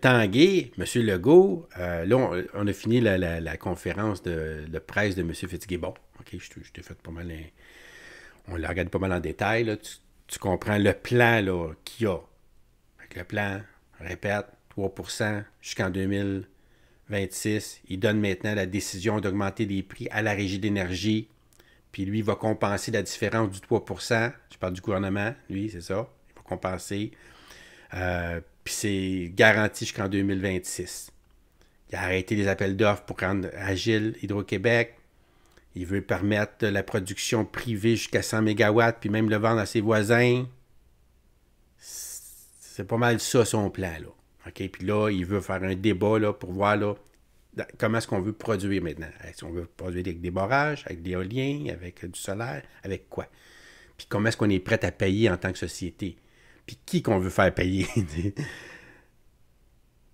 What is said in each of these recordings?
Tanguay, M. Legault, là, on a fini la conférence de presse de M. Fitzgibbon. OK, je t'ai fait pas mal... On l'a regardé pas mal en détail. Là. Tu comprends le plan là, qu'il y a. Avec le plan, répète, 3% jusqu'en 2026. Il donne maintenant la décision d'augmenter les prix à la Régie d'énergie. Puis lui, il va compenser la différence du 3%. Je parle du gouvernement, lui, c'est ça. Il va compenser. Puis c'est garanti jusqu'en 2026. Il a arrêté les appels d'offres pour rendre agile Hydro-Québec. Il veut permettre la production privée jusqu'à 100 MW, puis même le vendre à ses voisins. C'est pas mal ça, son plan, là. OK? Puis là, il veut faire un débat là, pour voir là, comment est-ce qu'on veut produire maintenant. Est-ce qu'on veut produire avec des barrages, avec des éoliens, avec du solaire, avec quoi? Puis comment est-ce qu'on est prêt à payer en tant que société? Puis qui qu'on veut faire payer?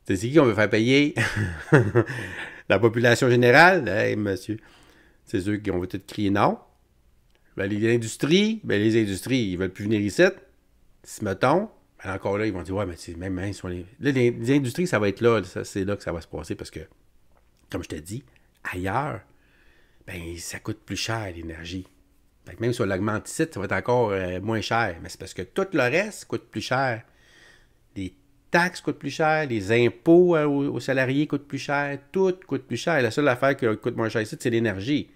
C'est qui qu'on veut faire payer? La population générale? Hey, monsieur, c'est ceux qui ont tout crier non. Ben, les industries, ils veulent plus venir ici. Si mettons, ben encore là, ils vont dire, ouais, mais c'est même hein, sur les... Là, les industries, ça va être là, c'est là que ça va se passer parce que, comme je te dis, ailleurs, ben, ça coûte plus cher l'énergie. Fait que même si on l'augmente ici, ça va être encore moins cher. Mais c'est parce que tout le reste coûte plus cher. Les taxes coûtent plus cher, les impôts aux salariés coûtent plus cher, tout coûte plus cher. La seule affaire qui coûte moins cher ici, c'est l'énergie.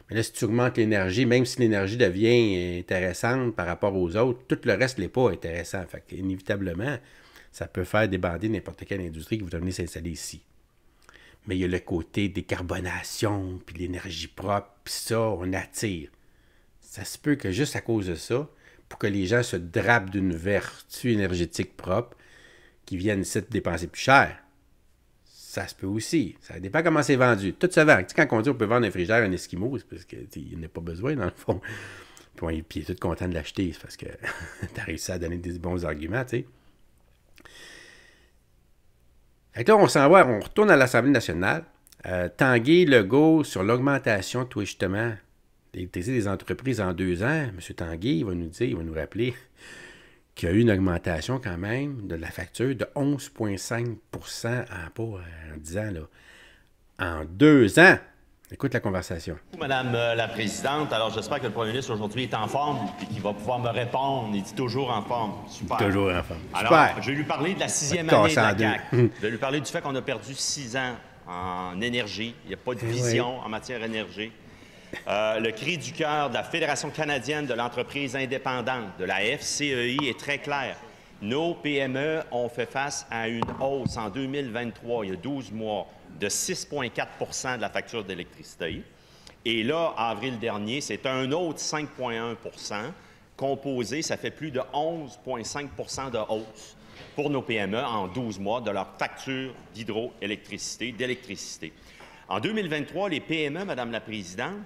Mais là, si tu augmentes l'énergie, même si l'énergie devient intéressante par rapport aux autres, tout le reste n'est pas intéressant. Fait qu'inévitablement, ça peut faire débander n'importe quelle industrie qui voudrait venir s'installer ici. Mais il y a le côté décarbonation, puis l'énergie propre, puis ça, on attire. Ça se peut que juste à cause de ça, pour que les gens se drapent d'une vertu énergétique propre, qui viennent ici dépenser plus cher. Ça se peut aussi. Ça dépend comment c'est vendu. Tout se vend. Tu sais, quand on dit qu'on peut vendre un frigidaire à un Esquimau, c'est parce qu'il n'a pas besoin, dans le fond. Puis il est tout content de l'acheter. C'est parce que tu as réussi à donner des bons arguments, tu sais. Fait que là, on s'en va, on retourne à l'Assemblée nationale. Tanguay, Legault, sur l'augmentation, tout justement, des entreprises en 2 ans. M. Tanguay, il va nous dire, il va nous rappeler qu'il y a eu une augmentation quand même de la facture de 11,5 en 10 ans, là. En 2 ans. Écoute la conversation. Madame la Présidente, alors j'espère que le Premier ministre aujourd'hui est en forme et qu'il va pouvoir me répondre. Il dit toujours en forme. Super. Toujours en forme. Alors, super. je vais lui parler de la 6e année de la CAQ. Je vais lui parler du fait qu'on a perdu 6 ans en énergie. Il n'y a pas de vision en matière d'énergie. Le cri du cœur de la Fédération canadienne de l'entreprise indépendante, de la FCEI, est très clair. Nos PME ont fait face à une hausse en 2023, il y a 12 mois, de 6,4 % de la facture d'électricité. Et là, avril dernier, c'est un autre 5,1 % composé, ça fait plus de 11,5 % de hausse pour nos PME en 12 mois de leur facture d'hydroélectricité, d'électricité. En 2023, les PME, Madame la Présidente,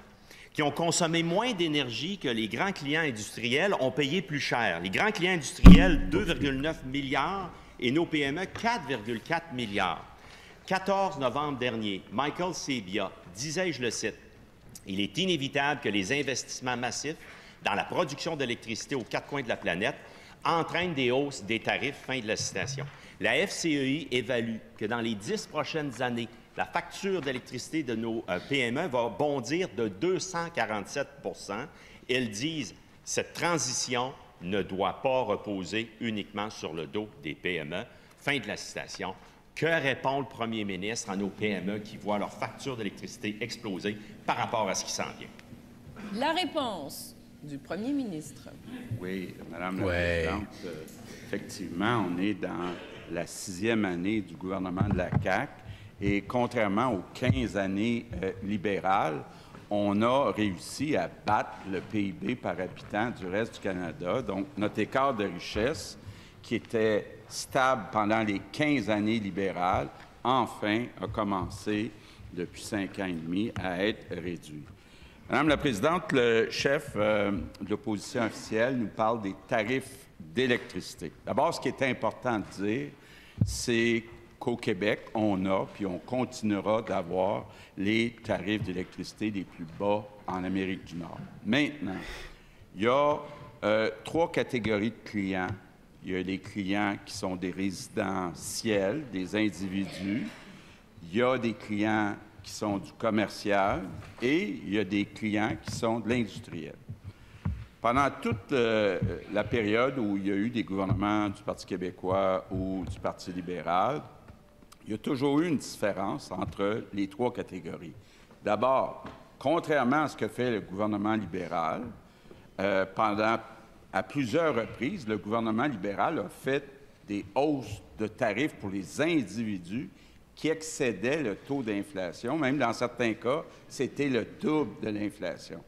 qui ont consommé moins d'énergie que les grands clients industriels ont payé plus cher. Les grands clients industriels, 2,9 milliards et nos PME, 4,4 milliards. 14 novembre dernier, Michael Sabia disait, je le cite, « Il est inévitable que les investissements massifs dans la production d'électricité aux 4 coins de la planète entraînent des hausses des tarifs. » Fin de la citation. La FCEI évalue que dans les 10 prochaines années, la facture d'électricité de nos PME va bondir de 247 %. Elles disent « Cette transition ne doit pas reposer uniquement sur le dos des PME. » Fin de la citation. Que répond le premier ministre à nos PME qui voient leur facture d'électricité exploser par rapport à ce qui s'en vient? La réponse du premier ministre. Oui, Madame la Présidente, effectivement, on est dans la 6e année du gouvernement de la CAQ et contrairement aux 15 années libérales, on a réussi à battre le PIB par habitant du reste du Canada. Donc, notre écart de richesse, qui était stable pendant les 15 années libérales, enfin a commencé, depuis 5 ans et demi, à être réduit. Madame la Présidente, le chef de l'opposition officielle nous parle des tarifs d'électricité. D'abord, ce qui est important de dire, c'est qu'au Québec, on a, puis on continuera d'avoir les tarifs d'électricité les plus bas en Amérique du Nord. Maintenant, il y a 3 catégories de clients il y a des clients qui sont des résidentiels, des individus, il y a des clients qui sont du commercial et il y a des clients qui sont de l'industriel. Pendant toute la période où il y a eu des gouvernements du Parti québécois ou du Parti libéral, il y a toujours eu une différence entre les trois catégories. D'abord, contrairement à ce que fait le gouvernement libéral, à plusieurs reprises, le gouvernement libéral a fait des hausses de tarifs pour les individus qui excédaient le taux d'inflation. Même dans certains cas, c'était le double de l'inflation.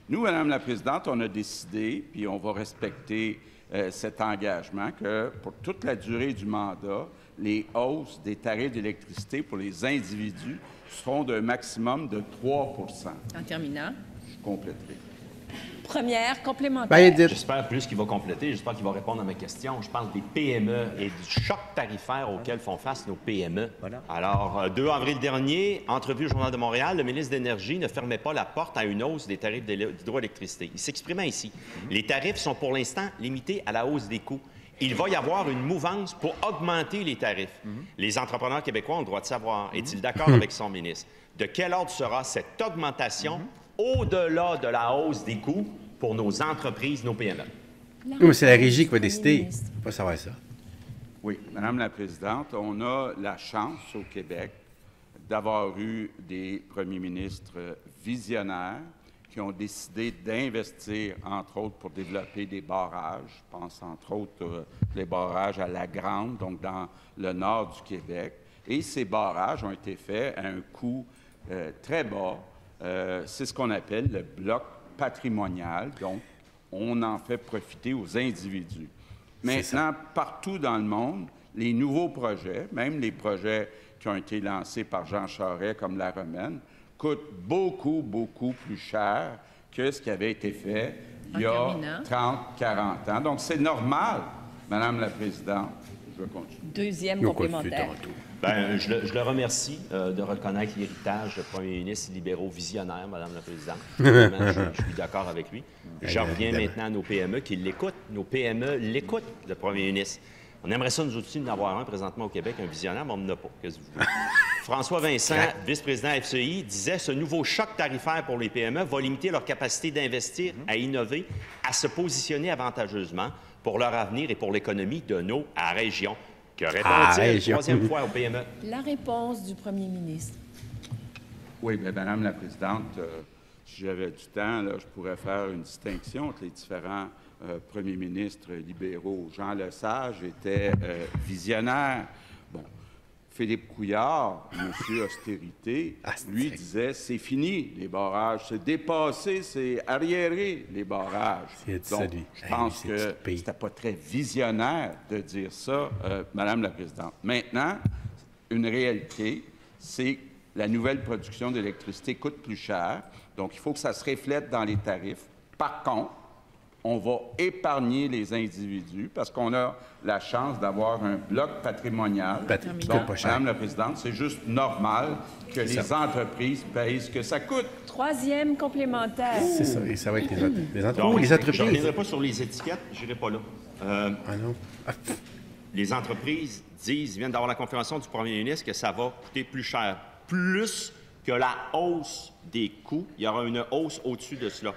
Nous, Madame la Présidente, on a décidé, puis on va respecter cet engagement, que pour toute la durée du mandat, les hausses des tarifs d'électricité pour les individus seront d'un maximum de 3 %. En terminant. Je compléterai. Première complémentaire. Ben, Edith. J'espère plus qu'il va compléter, j'espère qu'il va répondre à ma question. Je parle des PME et du choc tarifaire auquel font face nos PME. Voilà. Alors, 2 avril dernier, entrevue au Journal de Montréal, le ministre de l'Énergie ne fermait pas la porte à une hausse des tarifs d'hydroélectricité. Il s'exprimait ici. Les tarifs sont pour l'instant limités à la hausse des coûts. Il va y avoir une mouvance pour augmenter les tarifs. Les entrepreneurs québécois ont le droit de savoir, est-il d'accord avec son ministre? De quel ordre sera cette augmentation au-delà de la hausse des coûts pour nos entreprises, nos PME? Oui, mais c'est la régie qui va décider. Il faut pas savoir ça. Oui, Madame la Présidente, on a la chance au Québec d'avoir eu des premiers ministres visionnaires qui ont décidé d'investir, entre autres, pour développer des barrages. Je pense, entre autres, les barrages à La Grande, donc dans le nord du Québec. Et ces barrages ont été faits à un coût très bas. C'est ce qu'on appelle le bloc patrimonial. Donc, on en fait profiter aux individus. Maintenant, partout dans le monde, les nouveaux projets, même les projets qui ont été lancés par Jean Charest comme la Romaine, coûtent beaucoup, beaucoup plus cher que ce qui avait été fait il y a 30, 40 ans. Donc, c'est normal, Madame la Présidente. Je vais continuer. Deuxième complémentaire. Bien, je le remercie de reconnaître l'héritage de premier ministre libéraux visionnaire, Madame la Présidente. Vraiment, je suis d'accord avec lui. Je reviens maintenant à nos PME qui l'écoutent. Nos PME l'écoutent, le premier ministre. On aimerait ça, nous aussi, d'en avoir un présentement au Québec, un visionnaire, mais on n'en a pas. Qu'est-ce que vous voulez? François Vincent, vice-président FCI, disait « Ce nouveau choc tarifaire pour les PME va limiter leur capacité d'investir, à innover, à se positionner avantageusement pour leur avenir et pour l'économie de nos régions. » Que répond-il troisième fois aux PME? La réponse du premier ministre. Oui, bien, Madame la Présidente, si j'avais du temps, là, je pourrais faire une distinction entre les différents premiers ministres libéraux. Jean Lesage était visionnaire. Bon, Philippe Couillard, monsieur Austérité, lui disait « c'est fini, les barrages, c'est dépassé, c'est arriéré, les barrages ». Donc, je pense que c'était pas très visionnaire de dire ça, Madame la Présidente. Maintenant, une réalité, c'est que la nouvelle production d'électricité coûte plus cher, donc il faut que ça se reflète dans les tarifs. Par contre, on va épargner les individus parce qu'on a la chance d'avoir un bloc patrimonial. Donc, Madame la Présidente, c'est juste normal que les entreprises payent ce que ça coûte. Troisième complémentaire. C'est ça, et ça va être les entreprises. Je ne reviendrai pas sur les étiquettes, je n'irai pas là. Les entreprises disent, ils viennent d'avoir la confirmation du premier ministre que ça va coûter plus cher. Plus que la hausse des coûts, il y aura une hausse au-dessus de cela.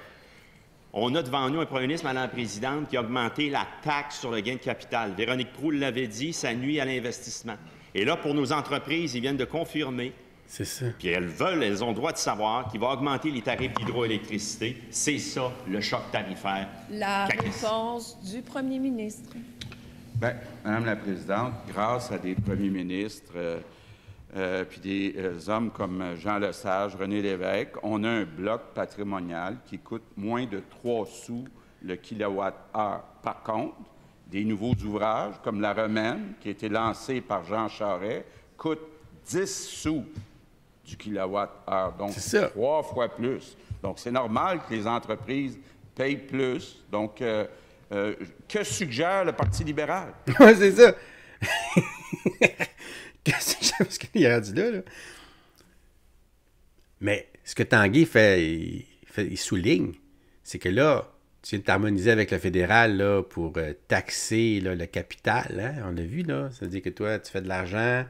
On a devant nous un premier ministre, Madame la Présidente, qui a augmenté la taxe sur le gain de capital. Véronique Proulx l'avait dit, ça nuit à l'investissement. Et là, pour nos entreprises, ils viennent de confirmer. C'est ça. Puis elles ont le droit de savoir qu'il va augmenter les tarifs d'hydroélectricité. C'est ça, le choc tarifaire. La réponse du premier ministre. Bien, Madame la Présidente, grâce à des premiers ministres puis des hommes comme Jean Lesage, René Lévesque, on a un bloc patrimonial qui coûte moins de 3 sous le kilowatt-heure. Par contre, des nouveaux ouvrages comme la Romaine, qui a été lancé par Jean Charest, coûte 10 sous du kilowatt-heure. Donc, 3 fois plus. Donc, c'est normal que les entreprises payent plus. Donc, que suggère le Parti libéral? Oui, c'est ça. Qu'est-ce qu'il a rendu là? Mais ce que Tanguay il souligne, c'est que là, tu viens de t'harmoniser avec le fédéral là, pour taxer là, le capital. Hein? On l'a vu, là. C'est-à-dire que toi, tu fais de l'argent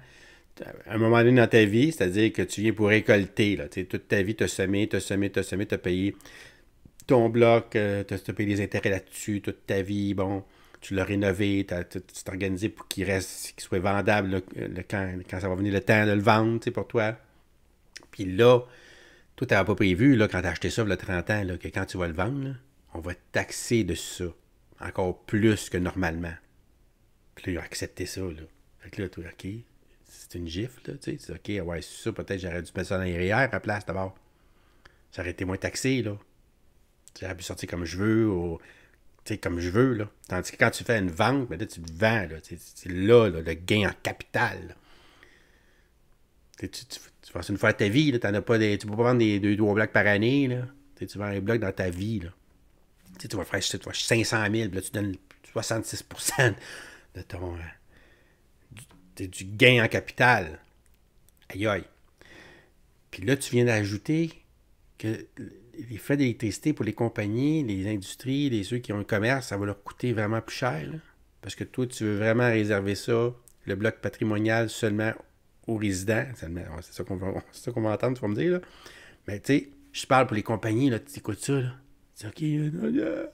à un moment donné dans ta vie, c'est-à-dire que tu viens pour récolter. Là, toute ta vie, tu as semé, tu as payé ton bloc, tu as payé les intérêts là-dessus, toute ta vie, bon, tu l'as rénové, tu t'es organisé pour qu'il soit vendable là, quand ça va venir le temps de le vendre pour toi. Puis là, toi, tu n'avais pas prévu, là, quand tu as acheté ça il y a 30 ans, là, que quand tu vas le vendre, là, on va te taxer de ça, encore plus que normalement. Puis là, il a accepté ça, là. Fait que là, tu OK, c'est une gifle, là, tu sais. OK, ouais, c'est ça, peut-être j'aurais dû mettre ça dans les REER à la place, d'abord. J'aurais été moins taxé, là. J'aurais pu sortir comme je veux, ou, tu sais, comme je veux, là. Tandis que quand tu fais une vente, ben là, tu le vends, là. C'est là, le gain en capital, là. Tu vas une fois ta vie, là, tu peux pas vendre des 2-3 blocs par année, là. Tu vends un bloc dans ta vie, là. Tu vas faire 500 000, là, tu donnes 66% de ton du gain en capital. Aïe aïe. Puis là, tu viens d'ajouter que les frais d'électricité pour les compagnies, les industries, ceux qui ont un commerce, ça va leur coûter vraiment plus cher, là. Parce que toi, tu veux vraiment réserver ça, le bloc patrimonial, seulement aux résidents. C'est ça qu'on va entendre, tu vas me dire, là. Mais tu sais, je parle pour les compagnies, là, tu écoutes ça, là. Tu dis, OK,